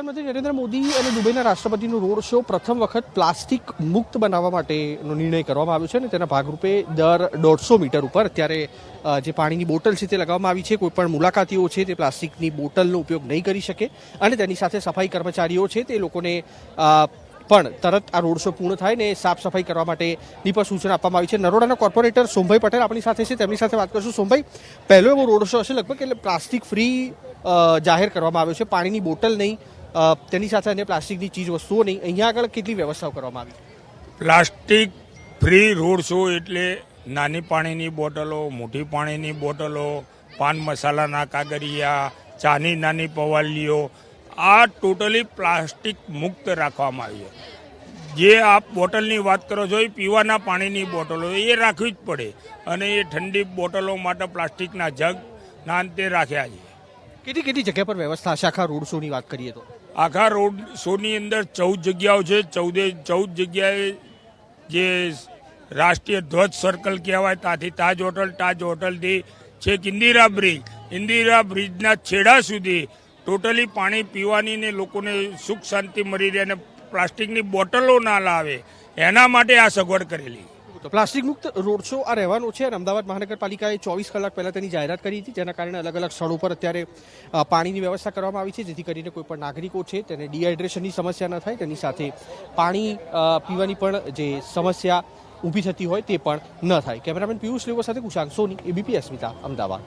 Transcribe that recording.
પ્રધાનમંત્રી નરેન્દ્ર મોદી અને દુબઈના રાષ્ટ્રપતિનો road show પ્રથમ વખત પ્લાસ્ટિક મુક્ત બનાવવા માટેનો નિર્ણય કરવામાં આવ્યો છે અને તેના ભાગરૂપે દર 150 મીટર ઉપર અત્યારે જે પાણીની બોટલ છે તે લગાવવામાં આવી છે. કોઈપણ મુલાકાતીઓ છે તે પ્લાસ્ટિકની બોટલનો ઉપયોગ નહીં કરી શકે અને તેની સાથે સફાઈ કર્મચારીઓ છે તે લોકોને પણ તરત આ રોડ શો પૂર્ણ થાય ને સાફ સફાઈ કરવા માટેની પણ સૂચના આપવામાં આવી છે. નરોડાના કોર્પોરેટર સોમભાઈ પટેલ આપણી સાથે છે, તેમની સાથે વાત કરશું. સોમભાઈ, પહેલો એવો રોડ શો હશે લગભગ એટલે પ્લાસ્ટિક ફ્રી જાહેર કરવામાં આવ્યો છે, પાણીની બોટલ નહીં, તેની સાથે અન્ય પ્લાસ્ટિકની ચીજ વસ્તુઓ નહીં. અહીંયા આગળ કેટલી વ્યવસ્થાઓ કરવામાં આવી? પ્લાસ્ટિક ફ્રી રોડ શો એટલે નાની પાણીની બોટલો, મોટી પાણીની બોટલો, પાન મસાલાના કાગળિયા, ચાની નાની પવાલીઓ, આ ટોટલી પ્લાસ્ટિક મુક્ત રાખવામાં આવી છે. જે આપ બોટલની વાત કરો છો એ પીવાના પાણીની બોટલો એ રાખવી જ પડે અને એ ઠંડી બોટલો માટે પ્લાસ્ટિકના જગ ના અંતે રાખ્યા છે. કેટલી જગ્યા પર વ્યવસ્થા હશે આખા રોડ શોની વાત કરીએ તો? આખા રોડ શોની અંદર 14 જગ્યાઓ છે. 14 જગ્યાએ જે રાષ્ટ્રીય ધ્વજ સર્કલ કહેવાય ત્યાંથી તાજ હોટલથી છેક ઇન્દિરા બ્રિજના છેડા સુધી ટોટલી પાણી પીવાની ને લોકોને સુખ શાંતિ મળી રહે અને પ્લાસ્ટિકની બોટલો ના લાવે એના માટે આ સગવડ કરેલી. તો પ્લાસ્ટિક મુક્ત રોડ શો આ રહેવાનો છે અને અમદાવાદ મહાનગરપાલિકાએ 24 કલાક પહેલાં તેની જાહેરાત કરી હતી, જેના કારણે અલગ અલગ સ્થળો પર અત્યારે પાણીની વ્યવસ્થા કરવામાં આવી છે, જેથી કરીને કોઈ પણ નાગરિકો છે તેને ડિહાઇડ્રેશનની સમસ્યા ન થાય, તેની સાથે પાણી પીવાની પણ જે સમસ્યા ઊભી થતી હોય તે પણ ન થાય. કેમેરામેન પિયુષ લેવો સાથે કુશાંક સોની, એબીપી અસ્મિતા, અમદાવાદ.